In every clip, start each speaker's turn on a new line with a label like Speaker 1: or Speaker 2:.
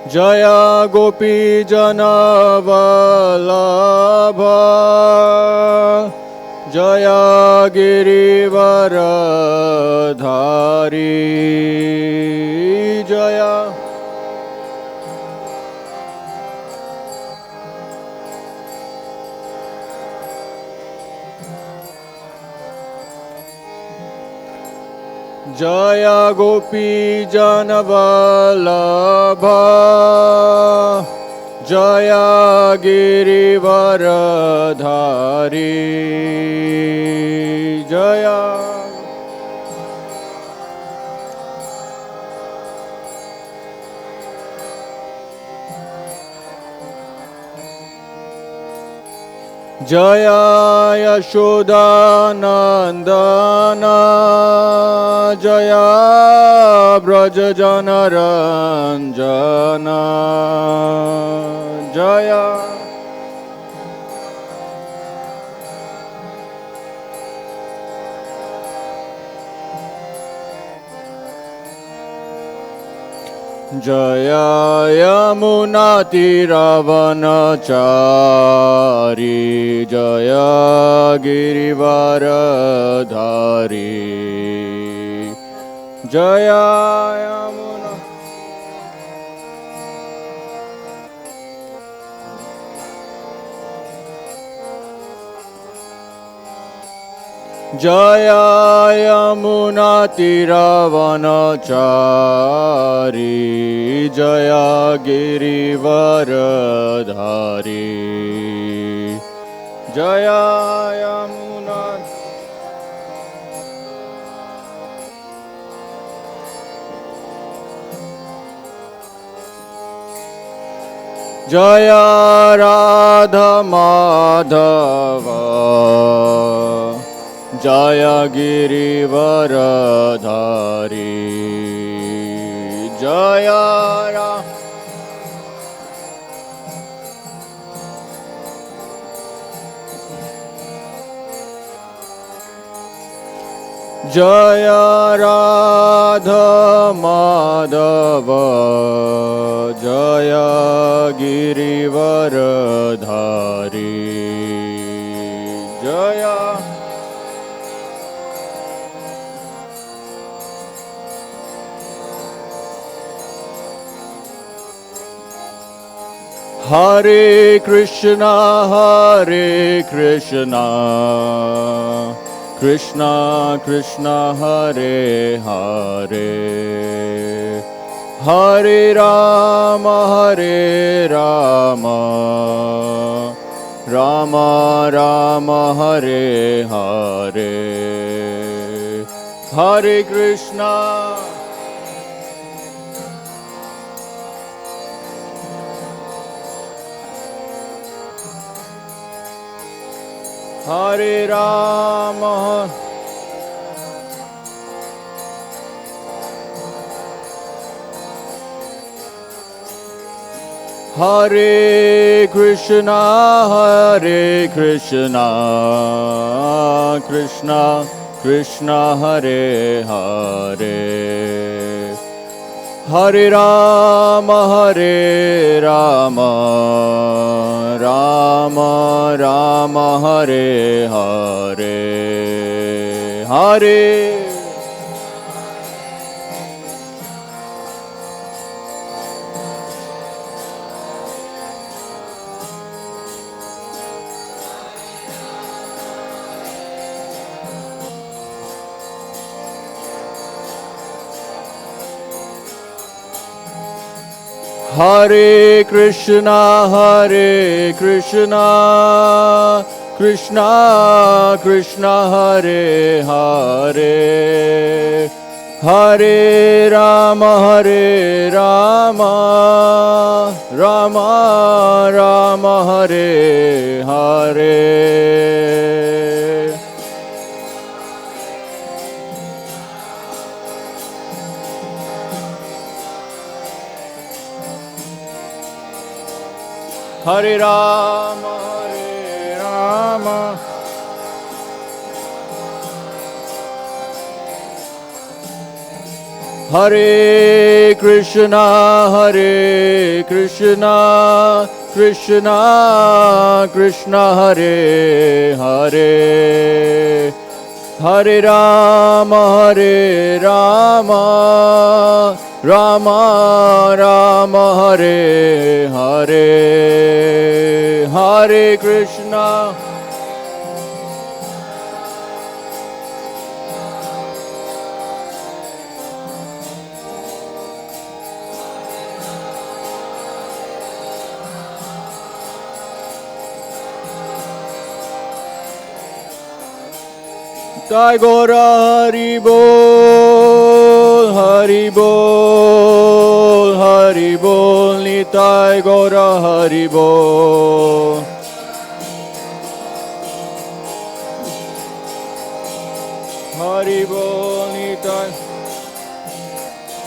Speaker 1: Jaya Gopi Jana Vallabha Jaya Girivaradhari Jaya Jaya Gopi Jana Vallabha Jaya Girivaradhari Jaya Jaya Yashoda Nandana Jaya Vraja Jana Ranjana Jaya Jaya Yamuna Tiravanachari Jaya Girivaradhari Jaya Yamuna Jaya Yamuna Tiravanachari Jaya Girivaradhari Jaya Yamuna Jaya Radha Madhava Jaya Girivaradhari Jaya Ra Jaya Radha Madhava Jaya Girivaradhari Jaya Hare Krishna, Krishna Krishna, Hare Hare, Hare Rama, Rama Rama, Hare Hare, Hare Krishna. Hare Rama, Hare Krishna, Krishna Krishna, Hare Hare, Hare Rama, Rama Rama, Hare Hare, Hare Hare Krishna, Krishna Krishna, Hare Hare, Hare Rama, Rama Rama, Hare Hare. Hare Rama, Hare Krishna, Krishna Krishna Hare Hare, Hare Rama, Rama Rama Hare Hare, Hare Krishna. Nitai Gora Hari Bol, Hari Bol, Hari Bol, Nitai Gora Hari Bol. Hari Bol,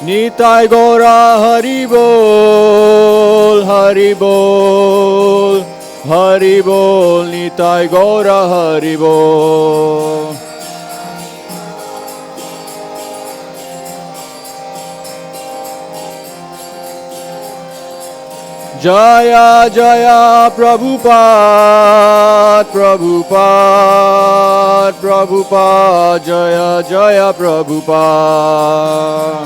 Speaker 1: Nitai Gora Hari Bol, Hari Bol, Hari Bol, Nitai Gora Hari Bol. Jaya Jaya Prabhupada, Prabhupada, Prabhupada, Jaya Jaya Prabhupada.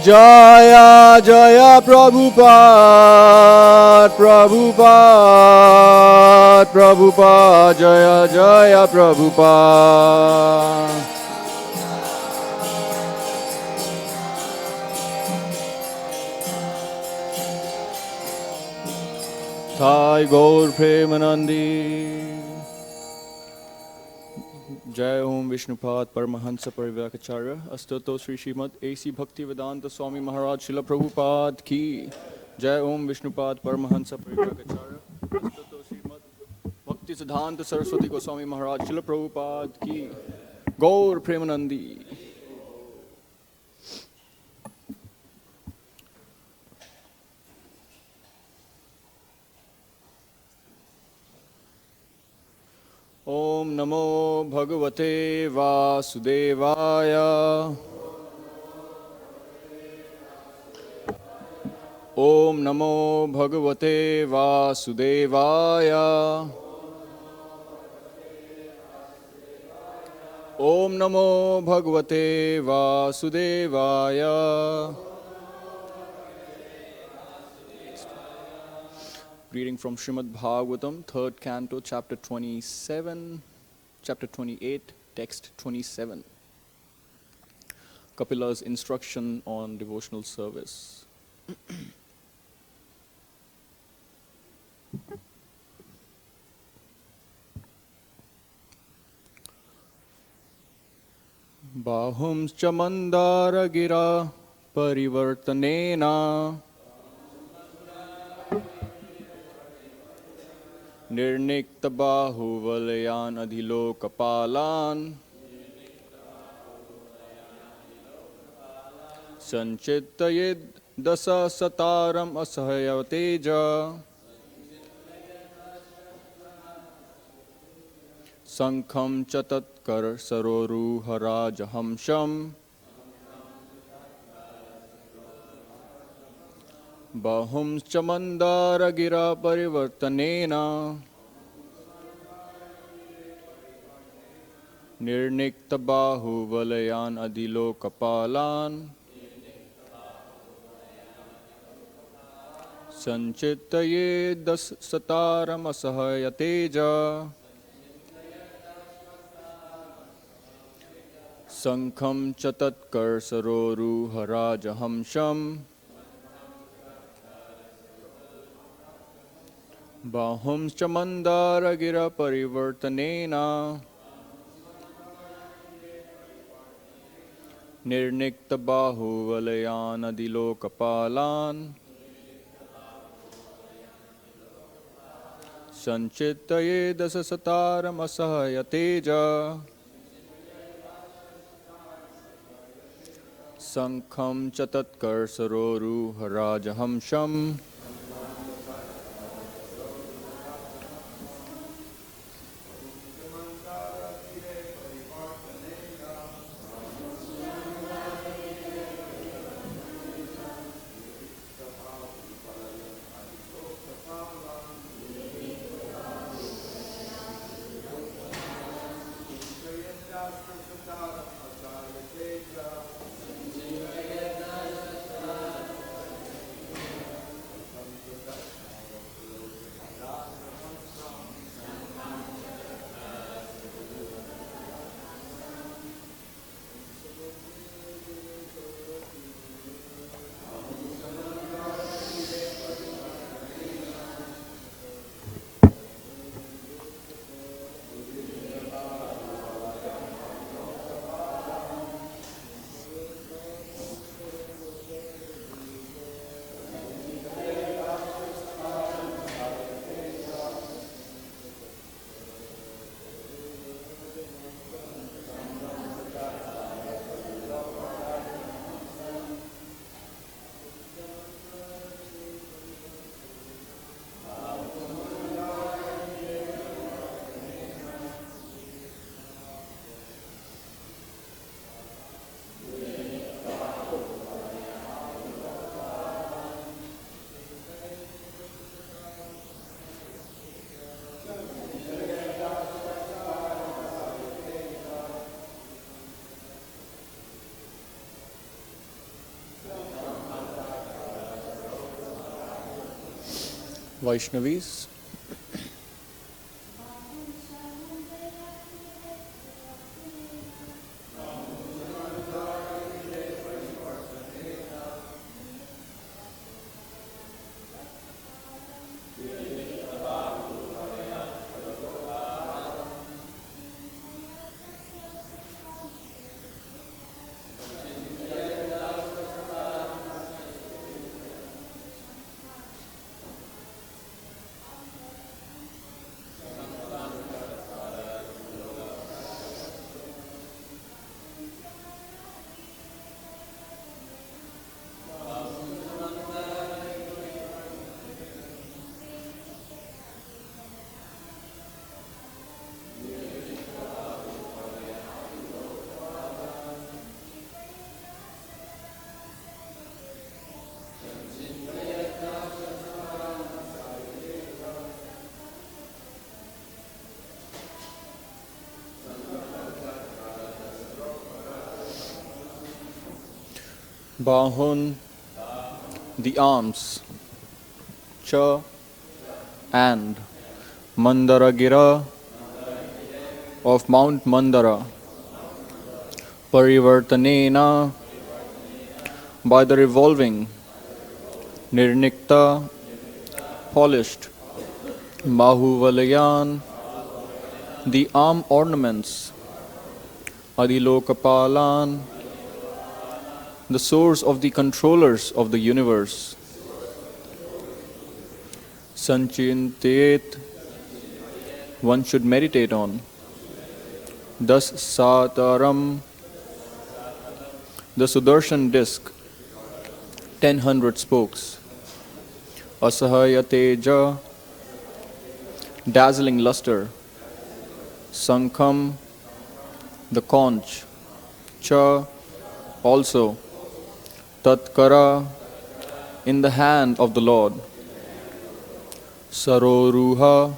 Speaker 1: Jaya Jaya Prabhupada, Prabhupada, Prabhupada, Jaya Jaya Prabhupada. Thai Gaur Premanandi. Jai Om Vishnupad Paramahansa Parivartanena Astato Sri Srimad A.C. Bhaktivedanta Swami Maharaj Srila Prabhupada Ki. Jai Om Vishnupad Paramahansa Parivartanena Astato Srimad Bhakti Siddhanta Saraswati Goswami Maharaj Srila Prabhupada Ki. Gaur Premanandi. Om Namo Bhagavate Vasudevaya. Om Namo Bhagavate Vasudevaya. Om Namo Bhagavate Vasudevaya. Reading from Srimad Bhagavatam, 3rd Canto, Chapter 27, Chapter 28, Text 27. Kapila's instruction on devotional service. Bāhūṁś mandara-gireḥ parivartanena nirṇikta-bāhu-valayān adhiloka-pālān sañcintayed daśa-śatāram asahya-tejaḥ śaṅkham tat-kara-saroruha-rāja-haṁsam bāhūṁś mandara-gireḥ parivartanena nirṇikta-bāhu-valayān adhiloka-pālān sañcintayed daśa-śatāram asahya-tejaḥ śaṅkham tat-kara-saroruha-rāja-haṁsam bāhūṁś mandara-gireḥ parivartanena nirṇikta-bāhu-valayān adhiloka-pālān sañcintayed daśa-śatāram asahya-tejaḥ śaṅkham tat-kara-saroruha-rāja-haṁsam Vaishnavis. Bāhūn, the arms, cha and mandara-gireḥ of Mount Mandara, parivartanena by the revolving, nirṇikta, polished, bāhu-valayān, the arm ornaments, adhiloka-pālān, the source of the controllers of the universe, sañcintayed, one should meditate on, daśa-śatāram, the Sudarśana disc, 1,000 spokes, asahya-tejaḥ, dazzling luster, śaṅkham, the conch, cha, also, tat-kara, in the hand of the Lord, saroruha,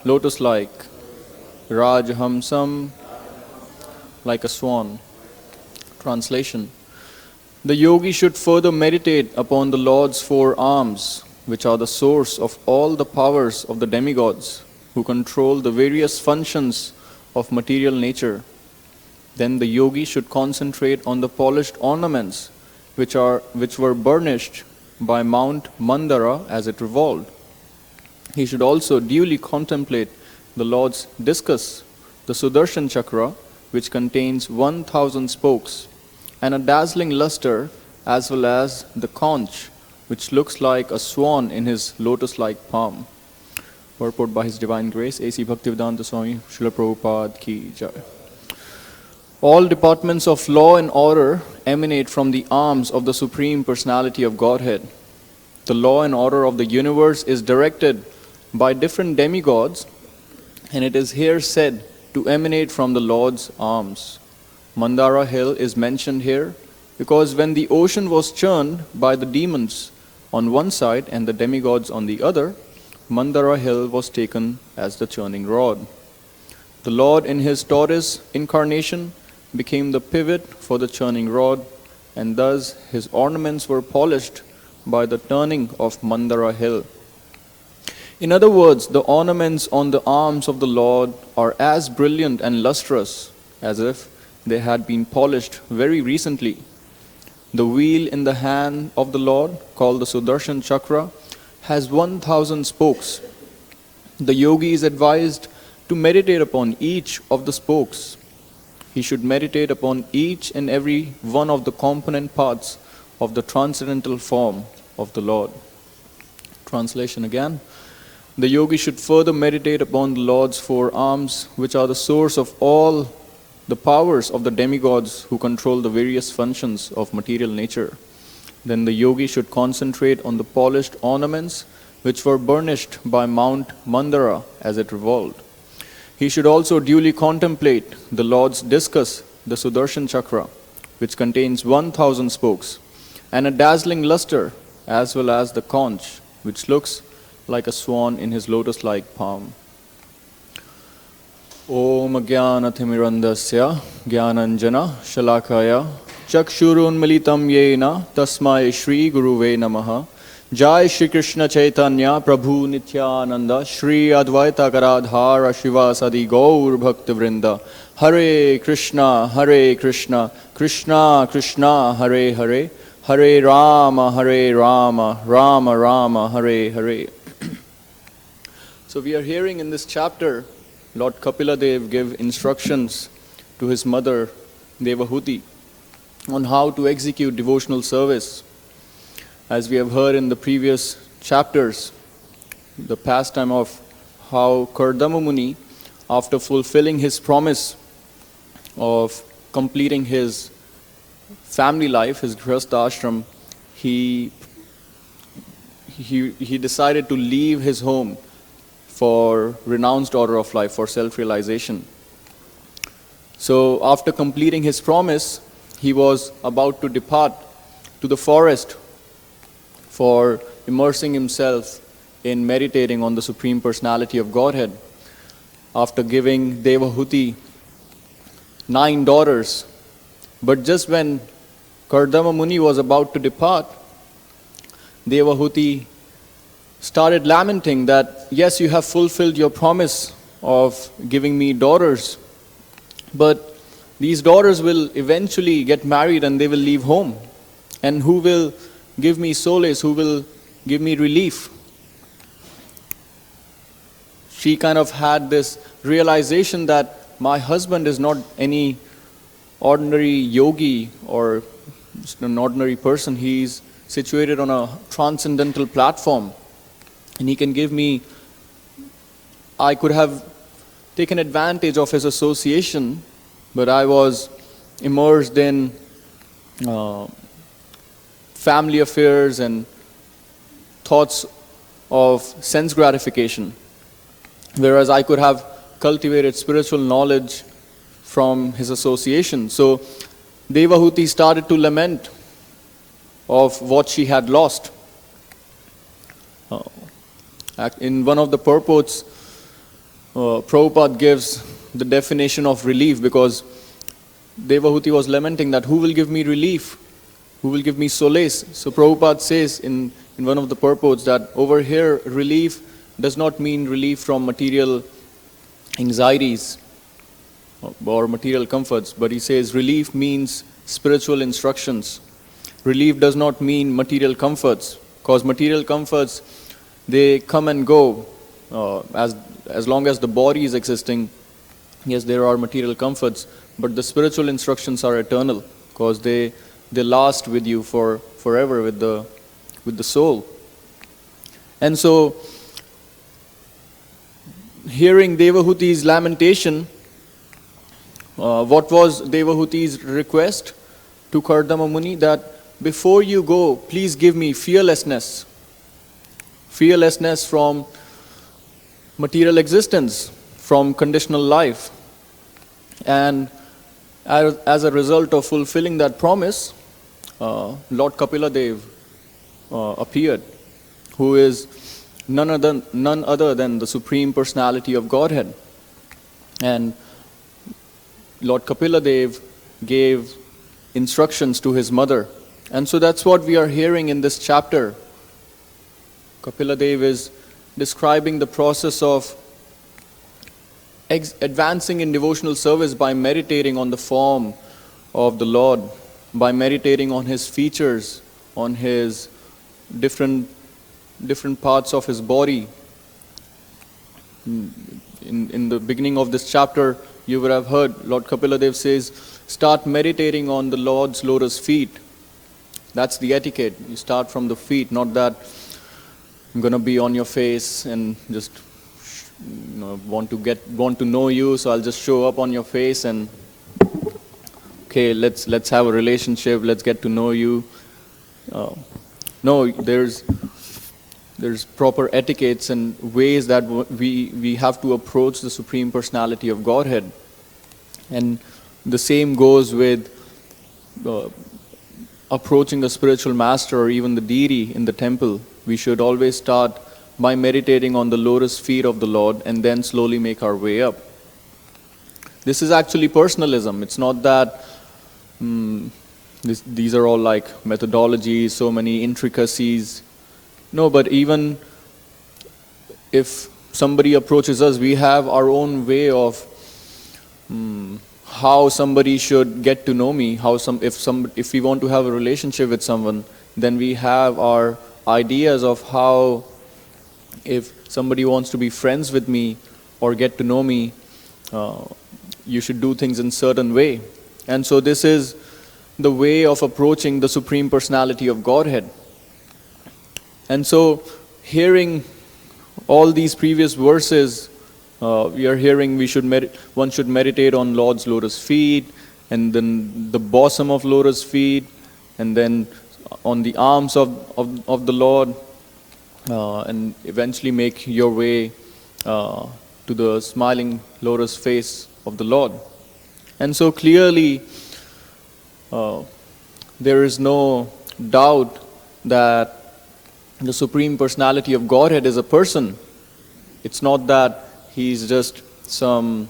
Speaker 1: lotuslike, Raja-haṁsam, like a swan. Translation: the yogi should further meditate upon the Lord's 4 arms, which are the source of all the powers of the demigods, who control the various functions of material nature. Then the yogi should concentrate on the polished ornaments which were burnished by Mount Mandara as it revolved. He should also duly contemplate the Lord's discus, the Sudarśana chakra, which contains 1,000 spokes, and a dazzling luster, as well as the conch, which looks like a swan in his lotus-like palm. Purport by His Divine Grace, A.C. Bhaktivedanta Swami Srila Prabhupada Ki Jai. All departments of law and order emanate from the arms of the Supreme Personality of Godhead. The law and order of the universe is directed by different demigods, and it is here said to emanate from the Lord's arms. Mandara hill is mentioned here because when the ocean was churned by the demons on one side and the demigods on the other, Mandara hill was taken as the churning rod. The Lord in his tortoise incarnation became the pivot for the churning rod, and thus his ornaments were polished by the turning of Mandara hill. In other words, the ornaments on the arms of the Lord are as brilliant and lustrous as if they had been polished very recently. The wheel in the hand of the Lord, called the Sudarśana chakra, has 1,000 spokes. The yogi is advised to meditate upon each of the spokes. He should meditate upon each and every one of the component parts of the transcendental form of the Lord. Translation again. The yogi should further meditate upon the Lord's 4 arms, which are the source of all the powers of the demigods who control the various functions of material nature. Then the yogi should concentrate on the polished ornaments which were burnished by Mount Mandara as it revolved. He should also duly contemplate the Lord's discus, the Sudarśana chakra, which contains 1,000 spokes, and a dazzling luster, as well as the conch, which looks like a swan in his lotus-like palm. Om Jnana-timirandasya Jnananjana Shalakaya Chakshurunmilitam Yena Tasmai Shri Guruve Namaha Jai Shri Krishna Chaitanya Prabhu Nityananda Shri Advaita Garadhara Shivasadi Gaur Bhakti Vrinda Hare Krishna Krishna Krishna Hare Hare Hare Rama Rama Rama Hare Hare. So we are hearing in this chapter Lord Kapila Dev give instructions to his mother Devahuti on how to execute devotional service. As we have heard in the previous chapters, the pastime of how Kardama Muni, after fulfilling his promise of completing his family life, his grihastha ashram, he decided to leave his home for renounced order of life, for self-realization. So after completing his promise, he was about to depart to the forest for immersing himself in meditating on the Supreme Personality of Godhead. After giving Devahuti 9 daughters, but just when Kardama Muni was about to depart, Devahuti started lamenting that, yes, you have fulfilled your promise of giving me daughters, but these daughters will eventually get married and they will leave home. And who will give me solace? Who will give me relief? She kind of had this realization that my husband is not any ordinary yogi or just an ordinary person. He is situated on a transcendental platform, and he can give me. I could have taken advantage of his association, but I was immersed in family affairs and thoughts of sense gratification, whereas I could have cultivated spiritual knowledge from his association. So Devahuti started to lament of what she had lost. In one of the purports, Prabhupada gives the definition of relief, because Devahuti was lamenting that who will give me relief? Who will give me solace? So Prabhupada says in one of the purports that over here, relief does not mean relief from material anxieties or material comforts, but he says relief means spiritual instructions. Relief does not mean material comforts, because material comforts, they come and go. As long as the body is existing, yes, there are material comforts, but the spiritual instructions are eternal, because they last with you forever, with the soul. And so, hearing Devahuti's lamentation, what was Devahuti's request to Kardama Muni? That before you go, please give me fearlessness. Fearlessness from material existence, from conditional life. And as a result of fulfilling that promise, Lord Kapila Dev appeared, who is none other than the Supreme Personality of Godhead. And Lord Kapila Dev gave instructions to his mother. And so that's what we are hearing in this chapter. Kapila Dev is describing the process of advancing in devotional service by meditating on the form of the Lord, by meditating on his features, on his different parts of his body. In the beginning of this chapter, you would have heard Lord Kapila Dev says, start meditating on the Lord's lotus feet. That's the etiquette. You start from the feet, not that I'm going to be on your face and just want to know you, so I'll just show up on your face and okay, let's have a relationship, let's get to know you. No, there's proper etiquettes and ways that we have to approach the Supreme Personality of Godhead. And the same goes with approaching a spiritual master or even the deity in the temple. We should always start by meditating on the lotus feet of the Lord and then slowly make our way up. This is actually personalism. It's not that these are all like methodologies, so many intricacies. No, but even if somebody approaches us, we have our own way of how somebody should get to know me. If we want to have a relationship with someone, then we have our ideas of how, if somebody wants to be friends with me or get to know me, you should do things in certain way. And so this is the way of approaching the Supreme Personality of Godhead. And so, hearing all these previous verses, we are hearing one should meditate on Lord's lotus feet, and then the bosom of lotus feet, and then on the arms of the Lord, and eventually make your way to the smiling lotus face of the Lord. And so clearly, there is no doubt that the Supreme Personality of Godhead is a person. It's not that he's just some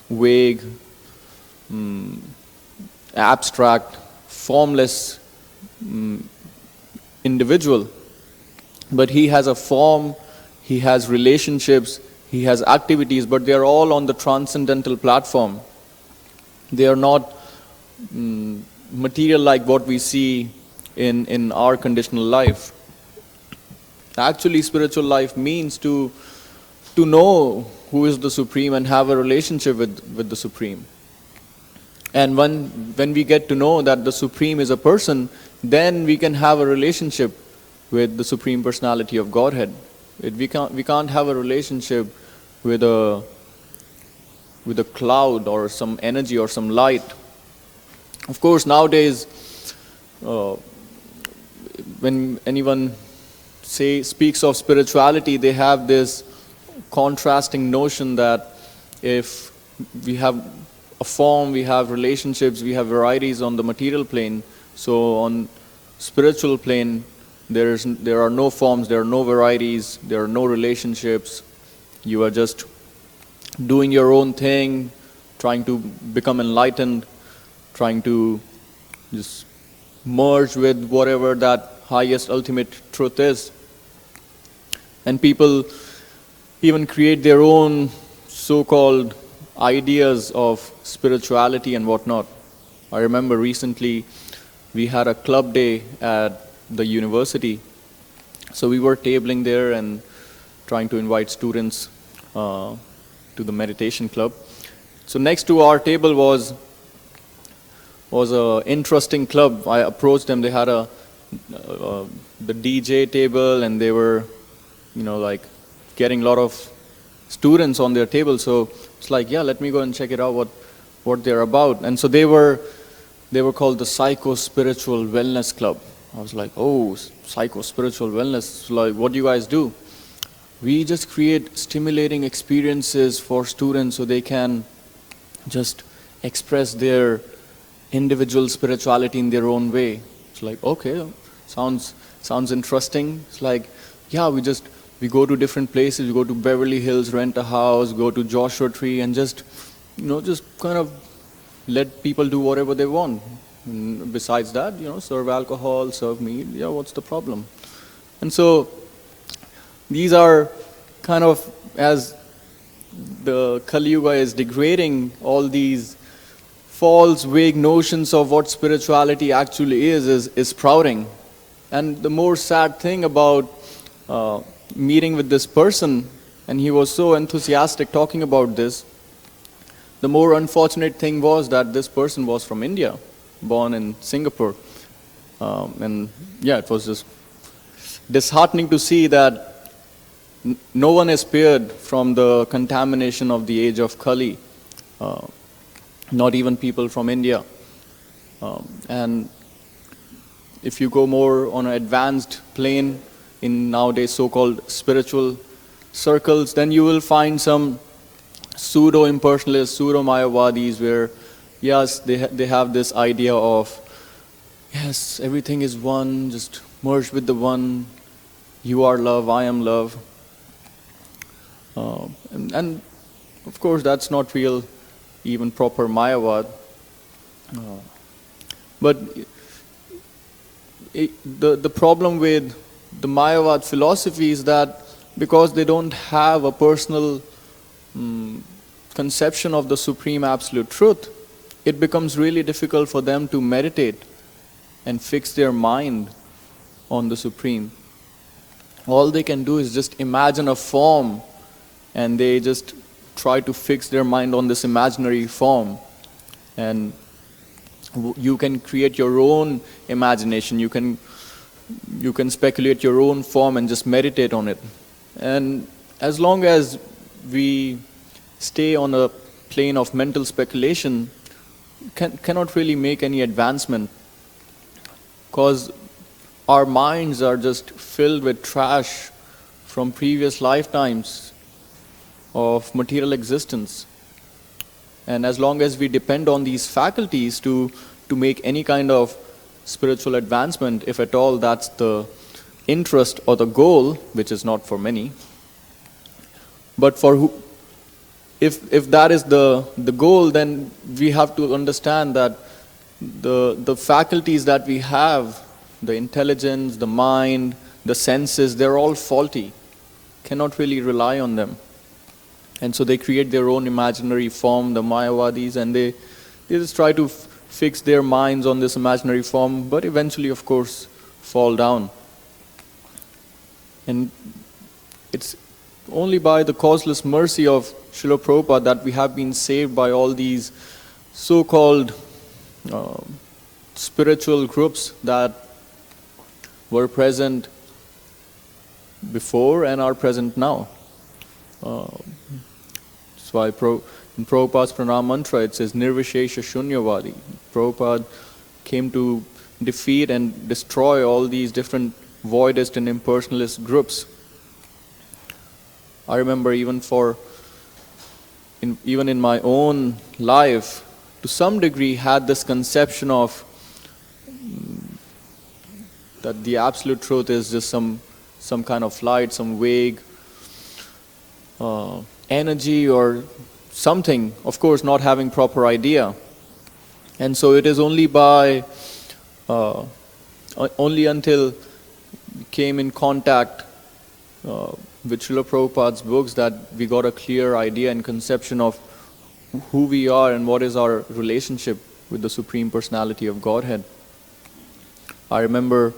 Speaker 1: vague, abstract, formless individual. But he has a form, he has relationships, he has activities, but they are all on the transcendental platform. They are not material like what we see in our conditional life. Actually, spiritual life means to know who is the Supreme and have a relationship with the Supreme. And when we get to know that the Supreme is a person, then we can have a relationship with the Supreme Personality of Godhead. We can't have a relationship with a cloud or some energy or some light. Of course, nowadays, when anyone speaks of spirituality, they have this contrasting notion that if we have a form, we have relationships, we have varieties on the material plane, so on spiritual plane, there are no forms, there are no varieties, there are no relationships. You are just doing your own thing, trying to become enlightened, trying to just merge with whatever that highest ultimate truth is. And people even create their own so-called ideas of spirituality and whatnot. I remember recently we had a club day at the university. So we were tabling there and trying to invite students to the meditation club. So next to our table was a interesting club. I approached them. They had the DJ table, and they were, getting a lot of students on their table. So it's like, yeah, let me go and check it out what they're about. And so they were called the Psycho-Spiritual Wellness Club. I was like, oh, psycho-spiritual wellness, like, what do you guys do? We just create stimulating experiences for students so they can just express their individual spirituality in their own way. It's like, okay, sounds interesting. It's like, yeah, we go to different places, we go to Beverly Hills, rent a house, go to Joshua Tree, and just kind of let people do whatever they want. And besides that, serve alcohol, serve meat, yeah, what's the problem? And so these are kind of, as the Kali Yuga is degrading all these false, vague notions of what spirituality actually is sprouting. And the more sad thing about meeting with this person, and he was so enthusiastic talking about this, the more unfortunate thing was that this person was from India, born in Singapore. And yeah, it was just disheartening to see that no one is spared from the contamination of the age of Kali, not even people from India. And if you go more on an advanced plane in nowadays so-called spiritual circles, then you will find some pseudo-impersonalists, pseudo-mayavadis, where yes, they have this idea of, yes, everything is one, just merge with the one, you are love, I am love. And of course that's not real, even proper Mayavad. But the problem with the Mayavad philosophy is that because they don't have a personal conception of the Supreme Absolute Truth, it becomes really difficult for them to meditate and fix their mind on the Supreme. All they can do is just imagine a form, and they just try to fix their mind on this imaginary form. And you can create your own imagination, you can speculate your own form and just meditate on it. And as long as we stay on a plane of mental speculation, cannot really make any advancement, because our minds are just filled with trash from previous lifetimes of material existence. And as long as we depend on these faculties to make any kind of spiritual advancement, if at all that's the interest or the goal, which is not for many, but for who, if that is the goal, then we have to understand that the faculties that we have, the intelligence, the mind, the senses, they're all faulty. Cannot really rely on them. And so they create their own imaginary form, the Mayavadis, and they just try to fix their minds on this imaginary form, but eventually, of course, fall down. And it's only by the causeless mercy of Srila Prabhupada that we have been saved by all these so-called spiritual groups that were present before and are present now. That's why in Prabhupada's pranam mantra it says Nirvishesha Shunyavadi. Prabhupada came to defeat and destroy all these different voidist and impersonalist groups. I remember even in my own life, to some degree had this conception of that the absolute truth is just some kind of light, some vague energy or something, of course not having proper idea. And so it is only until we came in contact with Srila Prabhupada's books that we got a clear idea and conception of who we are and what is our relationship with the Supreme Personality of Godhead. I remember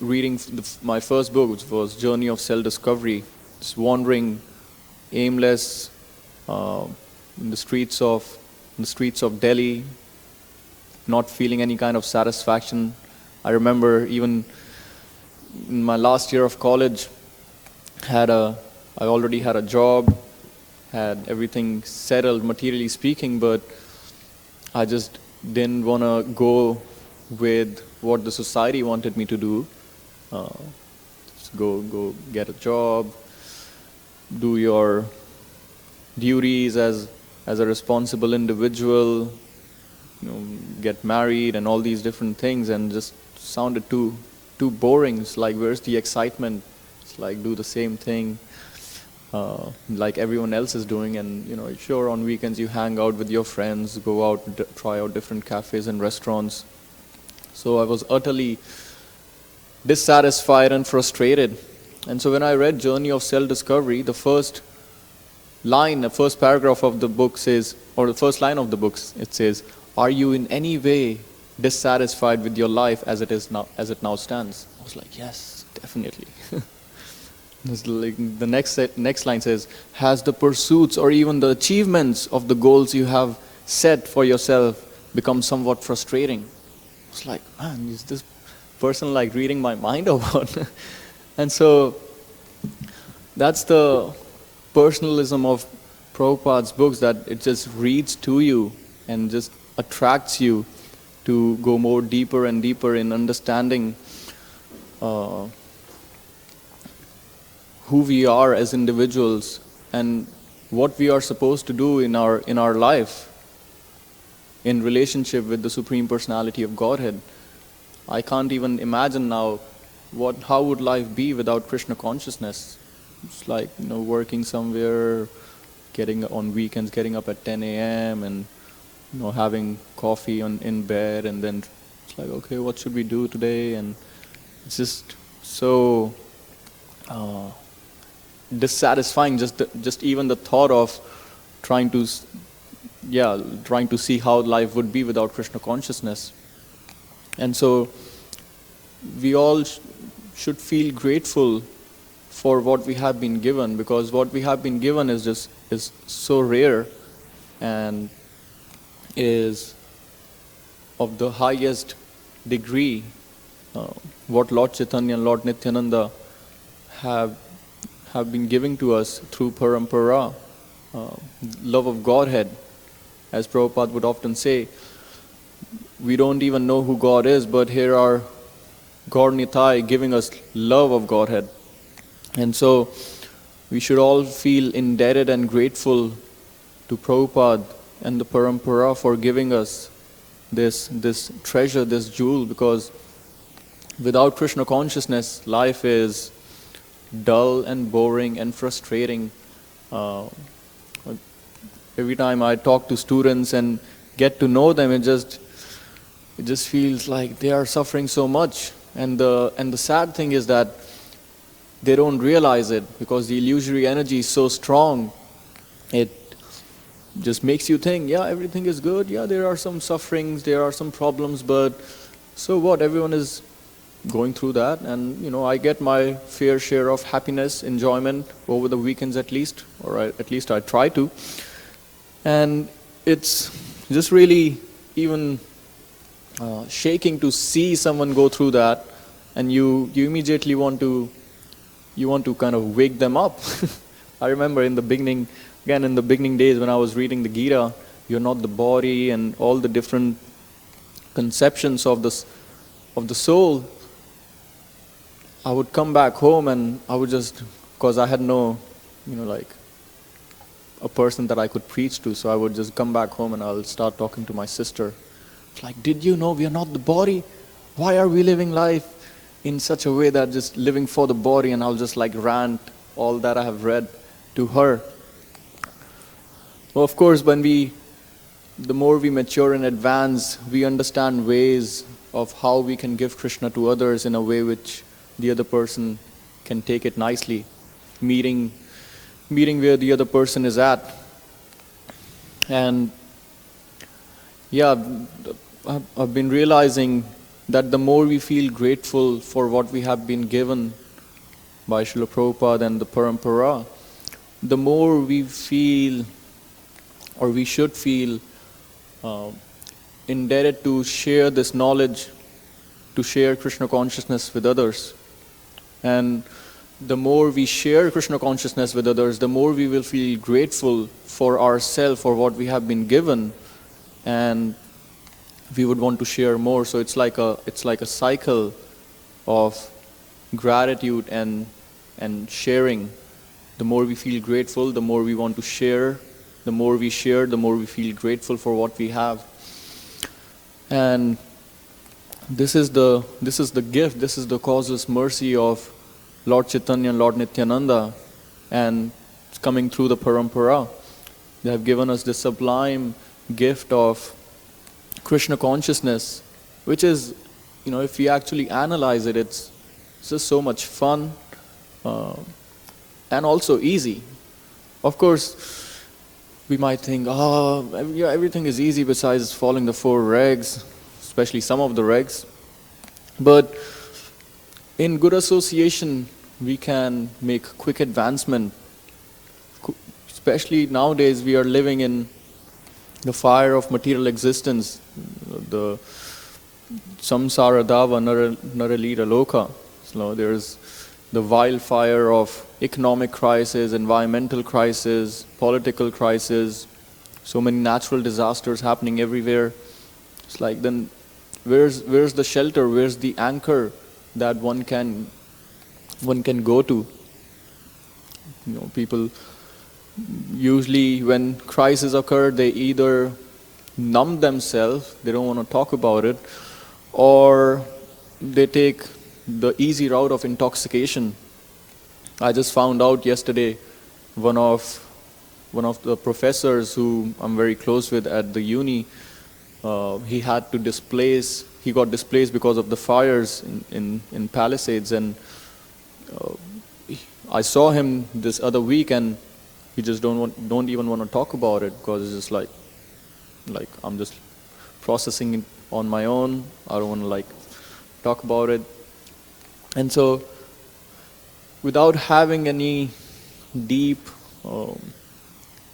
Speaker 1: reading my first book, which was Journey of Self-Discovery, just wandering aimless in the streets of Delhi, not feeling any kind of satisfaction. I remember even in my last year of college, I already had a job, had everything settled materially speaking, but I just didn't want to go with what the society wanted me to do. Just go get a job, do your duties as a responsible individual, get married and all these different things, and just sounded too boring. It's like, where's the excitement? It's like, do the same thing like everyone else is doing, and sure, on weekends you hang out with your friends, go out, try out different cafes and restaurants. So I was utterly dissatisfied and frustrated. And so when I read Journey of Self-Discovery, the first paragraph of the book says, or the first line of the book, it says, "Are you in any way dissatisfied with your life as it now stands?" I was like, yes, definitely. The next line says, "Has the pursuits or even the achievements of the goals you have set for yourself become somewhat frustrating?" I was like, man, is this person like reading my mind or what? And so that's the personalism of Prabhupada's books, that it just reads to you and just attracts you to go more deeper and deeper in understanding who we are as individuals and what we are supposed to do in our life in relationship with the Supreme Personality of Godhead. I can't even imagine now how would life be without Krishna consciousness. It's like working somewhere, on weekends getting up at 10 a.m. and having coffee in bed, and then it's like, okay, what should we do today? And it's just so dissatisfying, just even the thought of trying to see how life would be without Krishna consciousness. And so we all should feel grateful for what we have been given, because what we have been given is so rare and is of the highest degree. What Lord Chaitanya and Lord Nityananda have been giving to us through parampara, love of Godhead. As Prabhupada would often say, we don't even know who God is, but here are Gaur Nitai giving us love of Godhead. And so we should all feel indebted and grateful to Prabhupada and the parampara for giving us this treasure, this jewel, because without Krishna consciousness, life is dull and boring and frustrating. Every time I talk to students and get to know them, it just feels like they are suffering so much. And the sad thing is that they don't realize it, because the illusory energy is so strong. It just makes you think, yeah, everything is good. Yeah, there are some sufferings, there are some problems, but so what? Everyone is going through that, and I get my fair share of happiness, enjoyment over the weekends at least, or at least I try to. And it's just really even shaking to see someone go through that, and you immediately want to kind of wake them up. I remember in the beginning days when I was reading the Gita, you're not the body and all the different conceptions of the soul. I would come back home and I would just, because I had no, like a person that I could preach to, so I would just come back home and I'll start talking to my sister. It's like, did you know we are not the body? Why are we living life in such a way that just living for the body? And I'll just like rant all that I have read to her. Well, of course, the more we mature and advance, we understand ways of how we can give Krishna to others in a way which the other person can take it nicely, meeting where the other person is at. And yeah, I've been realizing that the more we feel grateful for what we have been given by Srila Prabhupada and the parampara, the more we feel, or we should feel, indebted to share this knowledge, to share Krishna consciousness with others. And the more we share Krishna consciousness with others, the more we will feel grateful for ourselves, for what we have been given, and we would want to share more. So it's like a cycle of gratitude and sharing. The more we feel grateful, the more we want to share. The more we share, the more we feel grateful for what we have. And this is the gift, this is the causeless mercy of Lord Chaitanya and Lord Nityananda, and it's coming through the parampara. They have given us this sublime gift of Krishna consciousness, which is, if we actually analyze it, it's just so much fun and also easy. Of course, we might think, everything is easy besides following the 4 regs, especially some of the regs. But in good association, we can make quick advancement. Especially nowadays, we are living in the fire of material existence, the samsara dava naralita loka. So there's the wildfire of economic crisis, environmental crisis, political crisis, so many natural disasters happening everywhere. It's like, then where's the shelter, where's the anchor that one can go to? People usually, when crises occur, they either numb themselves, they don't want to talk about it, or they take the easy route of intoxication. I just found out yesterday, one of the professors who I'm very close with at the uni, he had to displace he got displaced because of the fires in Palisades, and I saw him this other week, and he just don't even want to talk about it, because it's just like I'm just processing it on my own. I don't want to talk about it. And so, without having any deep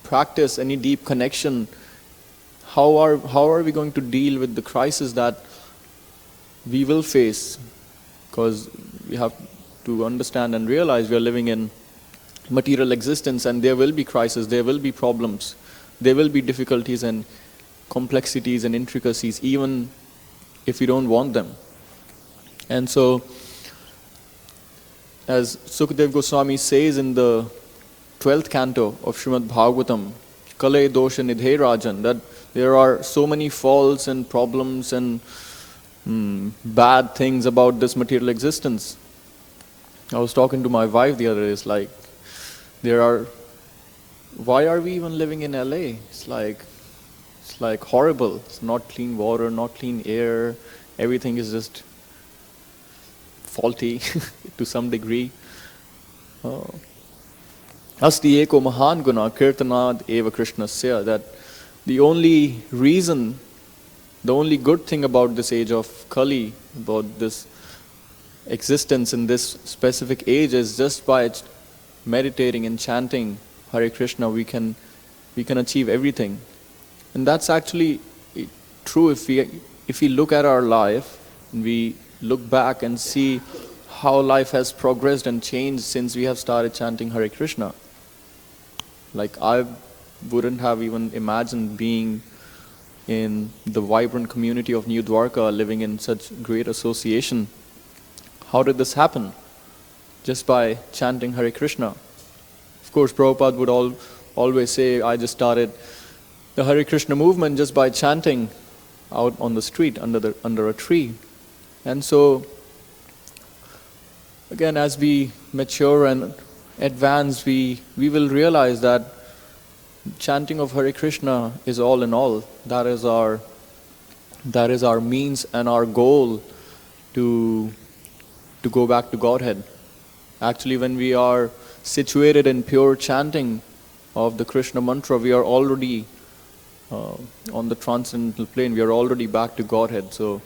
Speaker 1: practice, any deep connection, how are we going to deal with the crisis that we will face? Because we have to understand and realize we are living in material existence, and there will be crises, there will be problems, there will be difficulties and complexities and intricacies, even if we don't want them. And so, as Sukadeva Goswami says in the 12th canto of Srimad Bhagavatam, Kale dosha nidhe rajan, that there are so many faults and problems and bad things about this material existence. I was talking to my wife the other day, it's like, why are we even living in LA? It's like horrible. It's not clean water, not clean air, everything is just faulty to some degree. Asti eko mahan guna kirtanad eva krishnasya, that the only reason, the only good thing about this age of Kali, about this existence in this specific age, is just by meditating and chanting Hare Krishna we can achieve everything. And that's actually true if we look at our life and we look back and see how life has progressed and changed since we have started chanting Hare Krishna. Like, I wouldn't have even imagined being in the vibrant community of New Dwarka, living in such great association. How did this happen? Just by chanting Hare Krishna. Of course, Prabhupada would always say, I just started the Hare Krishna movement just by chanting out on the street under a tree. And so, again, as we mature and advance, we will realize that chanting of Hare Krishna is all in all. That is our means and our goal to go back to Godhead. Actually, when we are situated in pure chanting of the Krishna mantra, we are already on the transcendental plane. We are already back to Godhead. So,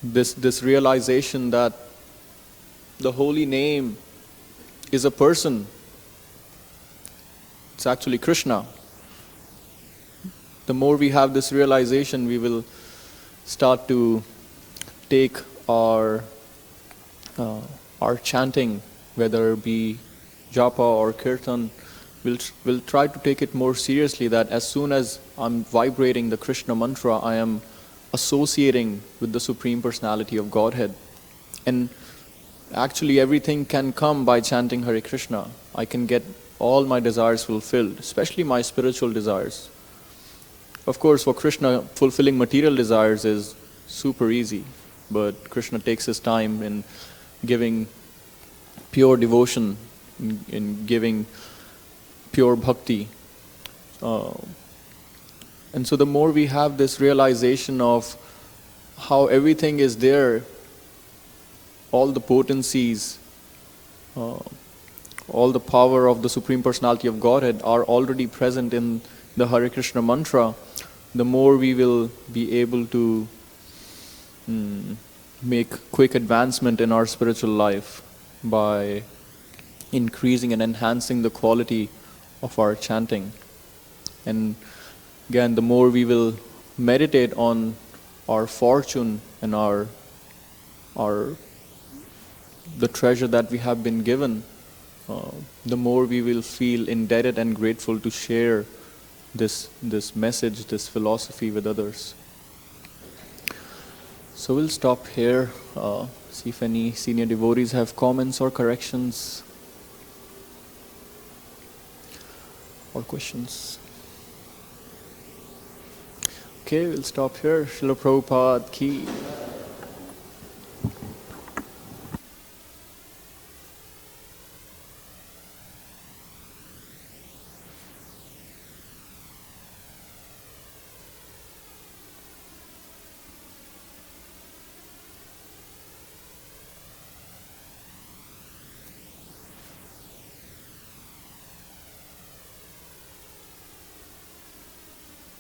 Speaker 1: this realization that the holy name is a person, it's actually Krishna. The more we have this realization, we will start to take our chanting, whether it be japa or kirtan, we'll try to take it more seriously, that as soon as I'm vibrating the Krishna mantra, I am associating with the Supreme Personality of Godhead. And actually everything can come by chanting Hare Krishna. I can get all my desires fulfilled, especially my spiritual desires. Of course, for Krishna, fulfilling material desires is super easy, but Krishna takes his time in giving pure devotion, in giving pure bhakti. And so the more we have this realization of how everything is there, all the potencies, all the power of the Supreme Personality of Godhead are already present in the Hare Krishna mantra, the more we will be able to make quick advancement in our spiritual life by increasing and enhancing the quality of our chanting. And again, the more we will meditate on our fortune and the treasure that we have been given, the more we will feel indebted and grateful to share this message, this philosophy with others. So we'll stop here, see if any senior devotees have comments or corrections or questions. Okay, we'll stop here. Srila Prabhupada ki.